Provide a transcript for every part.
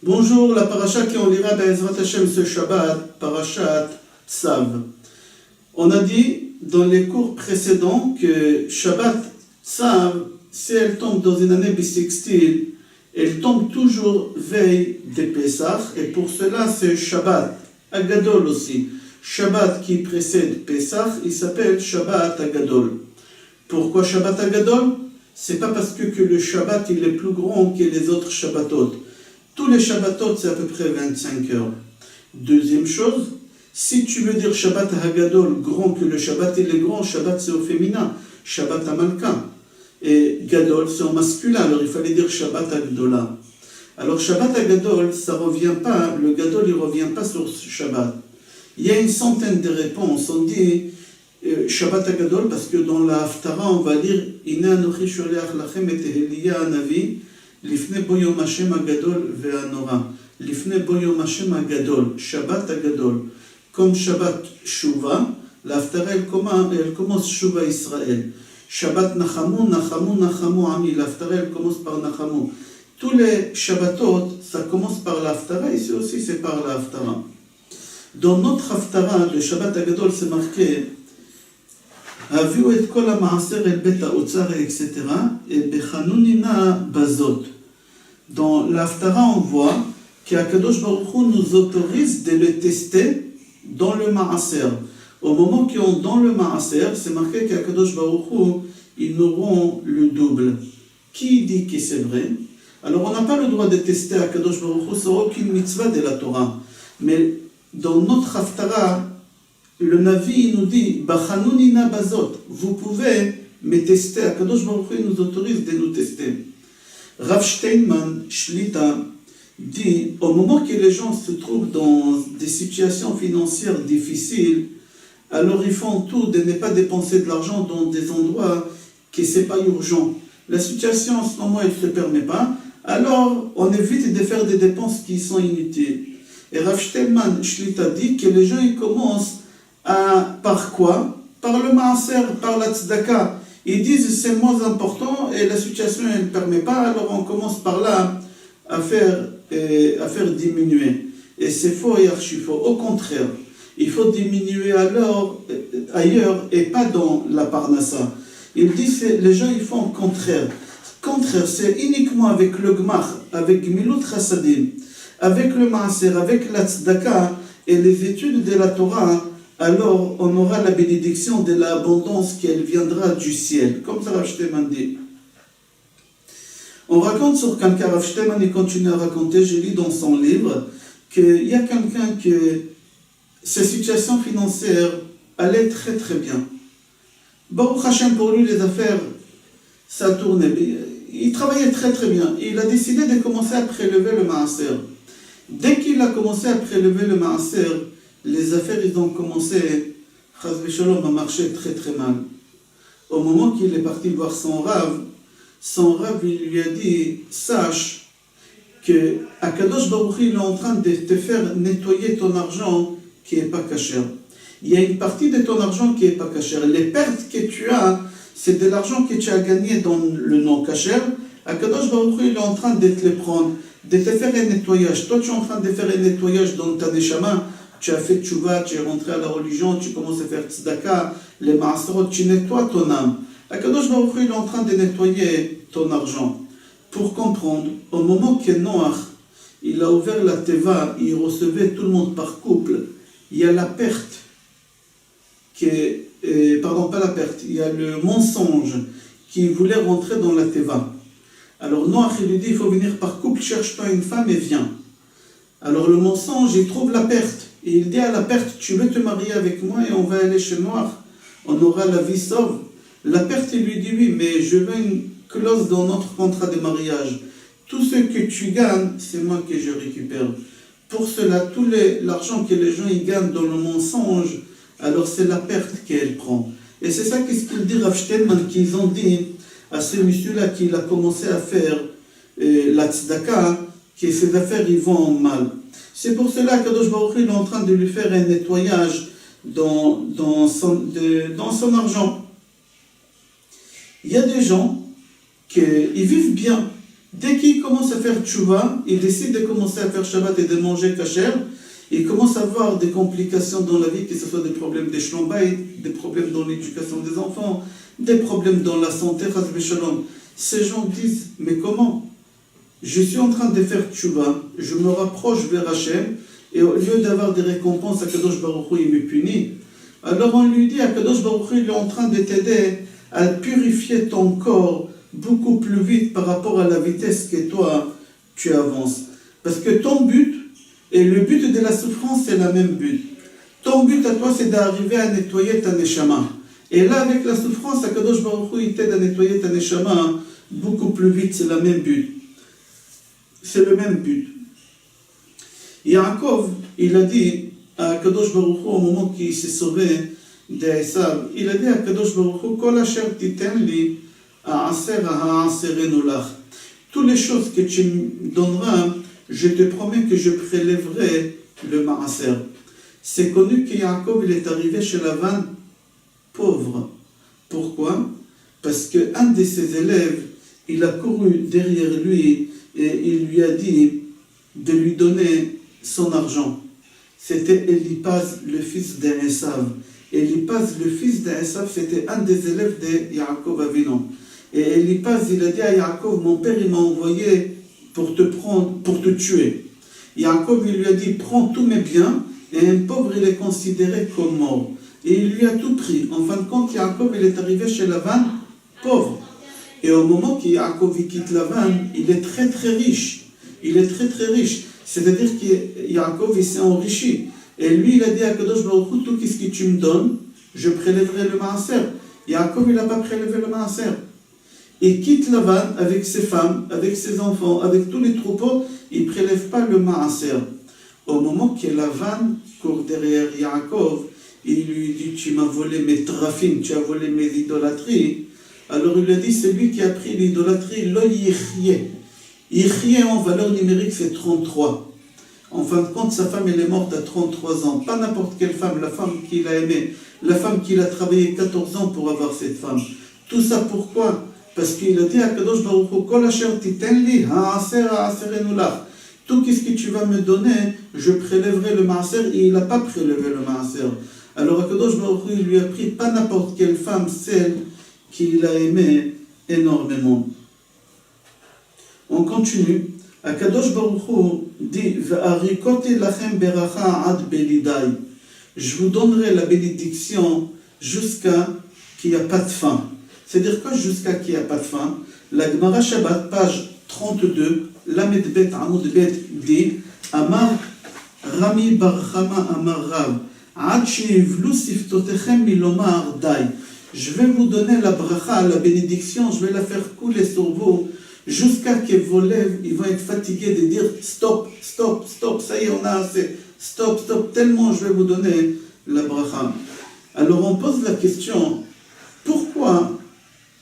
Bonjour, la paracha qu'on lira Be'ezrat Hashem ce Shabbat, parachat Tzav. On a dit dans les cours précédents que Shabbat Tzav, si elle tombe dans une année bissextile, elle tombe toujours veille des Pessah, et pour cela c'est Shabbat Agadol aussi. Shabbat qui précède Pessah, il s'appelle Shabbat Agadol. Pourquoi Shabbat Agadol? C'est pas parce que le Shabbat il est plus grand que les autres Shabbatot. Tous les Shabbatot, c'est à peu près 25 heures. Deuxième chose, si tu veux dire Shabbat Hagadol, grand que le Shabbat il est grand, Shabbat c'est au féminin, Shabbat Amalka. Et Gadol c'est au masculin, alors il fallait dire Shabbat Agdola. Alors Shabbat Hagadol, ça revient pas, le Gadol il revient pas sur ce Shabbat. Il y a une centaine de réponses, on dit Shabbat Hagadol parce que dans la Haftara on va lire Ina Anochi Sholeach Lachem et Elia Hanavi. Lifne boyom Hashem agadol ve'anora. Lifne boyom Hashem agadol. Shabbat agadol. Comme Shabbat Shuva, l'Haftara elle commence Shuva Israël. Shabbat Nachamu, Nachamu, Nachamu Ami. L'Haftara elle commence par Nachamu. Tous les Shabbatot, ça commence par l'Haftara. Ici aussi c'est par l'Haftara. Dans notre Haftara, le Shabbat agadol c'est marqué Aviu et kol ha'maaser el bet ha'otzar, etc. Et bechanunina bazot. Dans l'Haftara, on voit qu'Akadosh Baruch Hu nous autorise de le tester dans le Maaser. Au moment qu'ils ont dans le Maaser, c'est marqué qu'Akadosh Baruch Hu, ils nous rend le double. Qui dit que c'est vrai? Alors on n'a pas le droit de tester Akadosh Baruch Hu sur aucune mitzvah de la Torah. Mais dans notre Haftara, le Navi nous dit Bachanunina bazot, vous pouvez me tester. Akadosh Baruch Hu nous autorise de nous tester. Rav Steinman Shlita dit au moment que les gens se trouvent dans des situations financières difficiles, alors ils font tout de ne pas dépenser de l'argent dans des endroits que c'est pas urgent. La situation en ce moment elle ne se permet pas, alors on évite de faire des dépenses qui sont inutiles. Et Rav Steinman Shlita dit que les gens ils commencent par quoi? Par le maaser, par la tzedaka. Ils disent c'est moins important et la situation elle ne permet pas, alors on commence par là à faire diminuer. Et c'est faux et archi faux. Au contraire, il faut diminuer alors ailleurs et pas dans la parnassa. Il dit les gens ils font le contraire. Contraire, c'est uniquement avec le gmach, avec milut chassadim, avec le maaser, avec la tzedaka et les études de la Torah. Alors on aura la bénédiction de l'abondance qui elle viendra du ciel. Comme ça Rav Steinman dit. On raconte sur quelqu'un, Rav Steinman il continue à raconter, je lis dans son livre, qu'il y a quelqu'un qui, sa situation financière allait très très bien. Baruch Hashem pour lui les affaires, ça tournait bien. Il travaillait très très bien. Il a décidé de commencer à prélever le maaser. Dès qu'il a commencé à prélever le maaser, les affaires ils ont commencé à marcher très très mal. Au moment qu'il est parti voir son Rav il lui a dit sache que Akadosh Baruch Hu est en train de te faire nettoyer ton argent qui n'est pas kasher. Il y a une partie de ton argent qui n'est pas kasher. Les pertes que tu as, c'est de l'argent que tu as gagné dans le non kasher. Akadosh Baruch Hu est en train de te les prendre, de te faire un nettoyage. Toi tu es en train de faire un nettoyage dans ta neshama. Tu as fait tchouva, tu es rentré à la religion, tu commences à faire tzedaka, les maaserot, tu nettoies ton âme. Akadosh Baruch Hu il est en train de nettoyer ton argent. Pour comprendre, au moment que Noach, il a ouvert la teva, il recevait tout le monde par couple, il y a la perte, pas la perte, il y a le mensonge qui voulait rentrer dans la teva. Alors Noach il lui dit, il faut venir par couple, cherche-toi une femme et viens. Alors le mensonge, il trouve la perte. Et il dit à la perte, tu veux te marier avec moi et on va aller chez Noach, on aura la vie sauve. La perte, il lui dit oui, mais je veux une clause dans notre contrat de mariage. Tout ce que tu gagnes, c'est moi que je récupère. Pour cela, tout l'argent que les gens ils gagnent dans le mensonge, alors c'est la perte qu'elle prend. Et c'est ça qu'est-ce qu'il dit Rav Steinman, qu'ils ont dit à ce monsieur-là qu'il a commencé à faire la tzedaka, que ses affaires ils vont mal. C'est pour cela qu'Akadosh Baruch Hu est en train de lui faire un nettoyage dans son argent. Il y a des gens qui vivent bien, Dès qu'il commence à faire tchouva, il décide de commencer à faire Shabbat et de manger kasher, il commence à avoir des complications dans la vie, que ce soit des problèmes de shalom bayit, des problèmes dans l'éducation des enfants, des problèmes dans la santé, chas v'shalom. Ces gens disent, mais comment? Je suis en train de faire tchouva, je me rapproche vers Hachem, et au lieu d'avoir des récompenses, Akadosh Baruch Hu, il me punit. Alors on lui dit, Akadosh Baruch Hu, il est en train de t'aider à purifier ton corps beaucoup plus vite par rapport à la vitesse que toi, tu avances. Parce que ton but, et le but de la souffrance, c'est le même but. Ton but à toi, c'est d'arriver à nettoyer ta neshama. Et là, avec la souffrance, Akadosh Baruch Hu, il t'aide à nettoyer ta neshama beaucoup plus vite, c'est le même but. C'est le même but. Yaakov, il a dit à Akadosh Baruch Hu, au moment qu'il s'est sauvé d'Esav, il a dit à Akadosh Baruch Hu, Kol asher titen li, toutes les choses que tu me donneras, je te promets que je prélèverai le maaser. C'est connu que Yaakov il est arrivé chez Lavan pauvre. Pourquoi? Parce qu'un de ses élèves, il a couru derrière lui et il lui a dit de lui donner son argent. C'était Eliphaz, le fils d'Esav. Eliphaz, le fils d'Esav, c'était un des élèves de Yaakov Avinu. Et Eliphaz, il a dit à Yaakov, mon père, il m'a envoyé pour te prendre, pour te tuer. Yaakov, il lui a dit, prends tous mes biens, et un pauvre, il est considéré comme mort. Et il lui a tout pris. En fin de compte, Yaakov, il est arrivé chez Lavan, pauvre. Et au moment que Yaakov quitte Lavan, il est très très riche. Il est très très riche. C'est-à-dire que Yaakov, il s'est enrichi. Et lui, il a dit à Kadosh Baruch Hu, tout ce que tu me donnes, je prélèverai le maaser. Yaakov, il n'a pas prélevé le maaser. Il quitte Lavan avec ses femmes, avec ses enfants, avec tous les troupeaux, il ne prélève pas le maaser. Au moment que Lavan court derrière Yaakov, il lui dit, tu m'as volé mes trafim, tu as volé mes idolâtries. Alors il lui a dit, c'est lui qui a pris l'idolâtrie, lo yichye. Yichye en valeur numérique, c'est 33. En fin de compte, sa femme, elle est morte à 33 ans. Pas n'importe quelle femme, la femme qu'il a aimée, la femme qu'il a travaillé 14 ans pour avoir cette femme. Tout ça pourquoi? Parce qu'il a dit à Kadosh Baruch Hu, Kol asher titen li, ha'aser ha'aserenu lach. Tout ce que tu vas me donner, je prélèverai le maaser, et il n'a pas prélevé le maaser. Alors Akadosh Baruch Hu, il lui a pris pas n'importe quelle femme, celle qu'il a aimée énormément. On continue. Akadosh Baruch Hu dit, V'arikoti lachem beracha ad belidai. Je vous donnerai la bénédiction jusqu'à qu'il n'y a pas de fin. C'est-à-dire quoi jusqu'à qu'il n'y a pas de fin? La Gemara Shabbat, page 32, Lamed Bet Amud Bet dit, Amar Rami Bar Chama Amar Rav, Ad sheivlu siftotechem milomar dai. Je vais vous donner la bracha, la bénédiction, je vais la faire couler sur vous, jusqu'à que vos lèvres, ils vont être fatigués de dire stop, stop, stop, ça y est, on a assez, stop, stop, tellement je vais vous donner la bracha. Alors on pose la question, pourquoi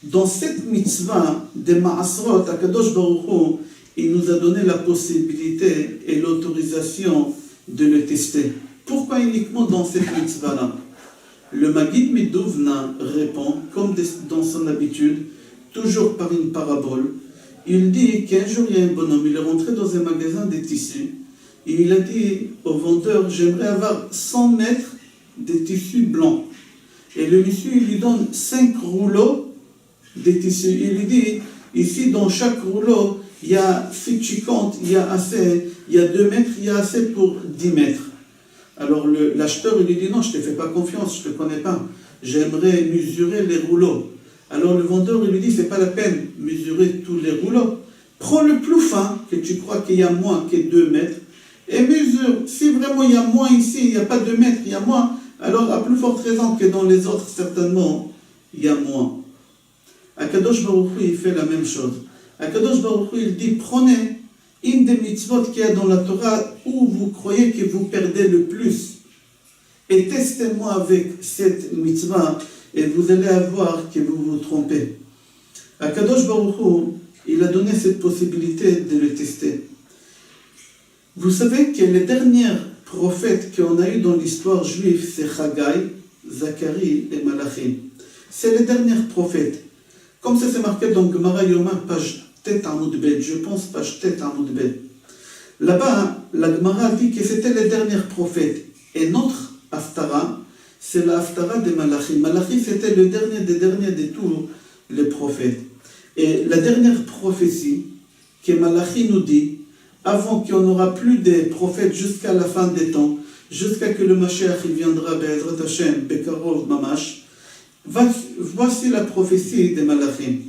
dans cette mitzvah des Ma'asrot, Akadosh Baruch Hu, il nous a donné la possibilité et l'autorisation de le tester? Pourquoi uniquement dans cette mitzvah-là? Le Maggid Meduvna répond, comme dans son habitude, toujours par une parabole. Il dit qu'un jour il y a un bonhomme, il est rentré dans un magasin de tissus, et il a dit au vendeur, j'aimerais avoir 100 mètres de tissus blancs. Et le monsieur, il lui donne 5 rouleaux de tissus. Il lui dit, ici dans chaque rouleau, il y a, si tu comptes, il y a assez, il y a 2 mètres, il y a assez pour 10 mètres. Alors l'acheteur, il lui dit, non, je ne te fais pas confiance, je ne te connais pas. J'aimerais mesurer les rouleaux. Alors le vendeur, il lui dit, c'est pas la peine de mesurer tous les rouleaux. Prends le plus fin, que tu crois qu'il y a moins que 2 mètres, et mesure. Si vraiment il y a moins ici, il n'y a pas 2 mètres, il y a moins, alors à plus forte raison que dans les autres, certainement, il y a moins. Akadosh Baruch Hu, il fait la même chose. Akadosh Baruch Hu, il dit, prenez une des mitzvot qu'il y a dans la Torah où vous croyez que vous perdez le plus. Et testez-moi avec cette mitzvah et vous allez avoir que vous vous trompez. Akadosh Baruch Hu, il a donné cette possibilité de le tester. Vous savez que les derniers prophètes qu'on a eu dans l'histoire juive, c'est Chagai, Zacharie et Malachim. C'est les derniers prophètes. Comme ça c'est marqué dans Gemara Yoma, page Tet Amoud Bet, je pense page Tet Amoud Bet. Là-bas, la Gemara dit que c'était les derniers prophètes. Et notre Haftara, c'est la Haftara de Malachi. Malachi, c'était le dernier des derniers de tous les prophètes. Et la dernière prophétie que Malachi nous dit, avant qu'il n'y aura plus de prophètes jusqu'à la fin des temps, jusqu'à que le Mashiach viendra, Be'ezrat Hashem, Bekarov Mamash, voici la prophétie de Malachi.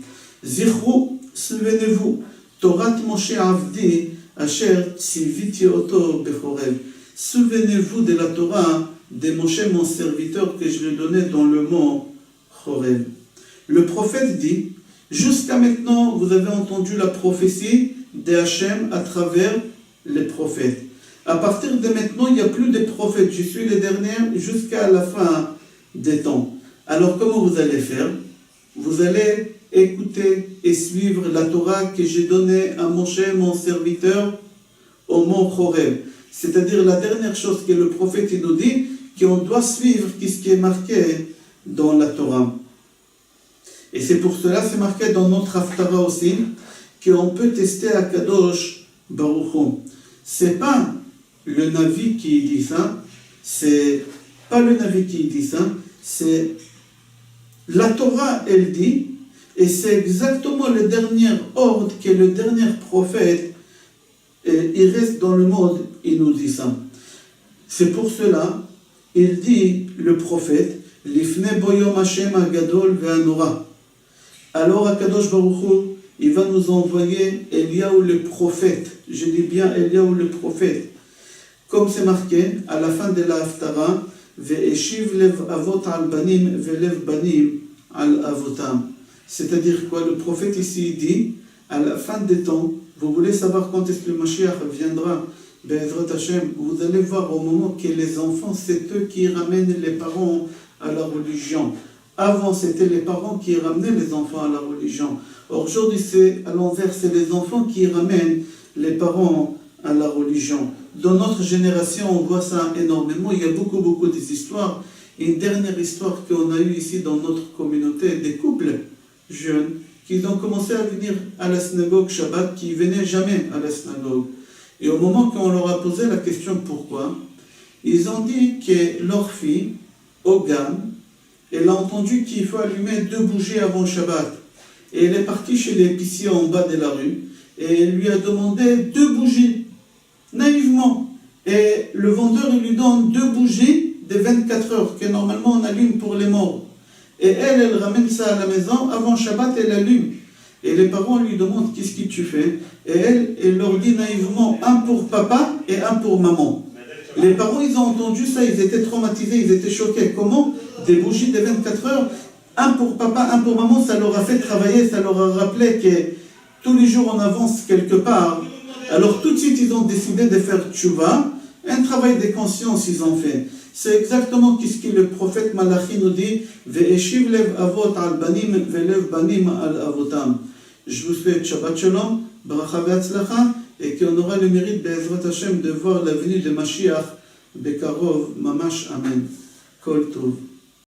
Zichru, souvenez-vous, Torat Moshe Avdi, Asher Tziviti Oto Bechorev. Souvenez-vous de la Torah de Moshe, mon serviteur, que je lui donnais dans le mont Chorev. Le prophète dit, jusqu'à maintenant, vous avez entendu la prophétie de Hachem à travers les prophètes. À partir de maintenant, il n'y a plus de prophètes. Je suis les derniers jusqu'à la fin des temps. Alors, comment vous allez faire? Vous allez écouter et suivre la Torah que j'ai donnée à Moshe, mon serviteur, au mont Chorev. C'est-à-dire la dernière chose que le prophète nous dit, qu'on doit suivre ce qui est marqué dans la Torah. Et c'est pour cela, c'est marqué dans notre Haftara aussi, qu'on peut tester à Kadosh Baruch Hu. C'est pas le Navi qui dit ça, c'est pas le Navi qui dit ça, c'est la Torah, elle dit, et c'est exactement le dernier ordre que le dernier prophète, il reste dans le monde, il nous dit ça. C'est pour cela, il dit, le prophète, Lifne boyom Hashem agadol ve'anora. Alors, Akadosh Baruch Hu, il va nous envoyer Eliaou le prophète. Je dis bien Eliaou le prophète. Comme c'est marqué à la fin de la Haftara, Ve'eshiv lev avot al banim ve'lev banim al avotam. C'est-à-dire quoi? Le prophète ici dit, à la fin des temps, vous voulez savoir quand est-ce que le Mashiach viendra, Be'ezrat Hashem, vous allez voir au moment que les enfants, c'est eux qui ramènent les parents à la religion. Avant, c'était les parents qui ramenaient les enfants à la religion. Aujourd'hui, c'est à l'envers, c'est les enfants qui ramènent les parents à la religion. Dans notre génération, on voit ça énormément. Il y a beaucoup d'histoires. Une dernière histoire qu'on a eue ici dans notre communauté, des couples jeunes qui ont commencé à venir à la synagogue Shabbat, qui ne venaient jamais à la synagogue. Et au moment qu'on leur a posé la question pourquoi, ils ont dit que leur fille, Ogan, elle a entendu qu'il faut allumer 2 bougies avant Shabbat. Et elle est partie chez l'épicier en bas de la rue, et elle lui a demandé 2 bougies, naïvement. Et le vendeur, il lui donne 2 bougies de 24 heures, que normalement on allume pour les morts. Et elle ramène ça à la maison, avant Shabbat, elle allume. Et les parents lui demandent, qu'est-ce que tu fais? Et elle leur dit naïvement, 1 pour papa et 1 pour maman. Les parents, ils ont entendu ça, ils étaient traumatisés, ils étaient choqués. Comment? Des bougies de 24 heures, 1 pour papa, 1 pour maman, ça leur a fait travailler, ça leur a rappelé que tous les jours on avance quelque part. Alors tout de suite, ils ont décidé de faire tchouva, un travail de conscience ils ont fait. C'est exactement ce que le prophète Malachi nous dit, Ve'eshiv lev avot al banim ve'lev banim al avotam. Je vous souhaite Shabbat Shalom, Bracha ve'atzlacha, et qu'on aura le mérite Be'ezrat Hashem de voir la venue de Mashiach, Bekarov, Mamash, Amen. Kol Tov.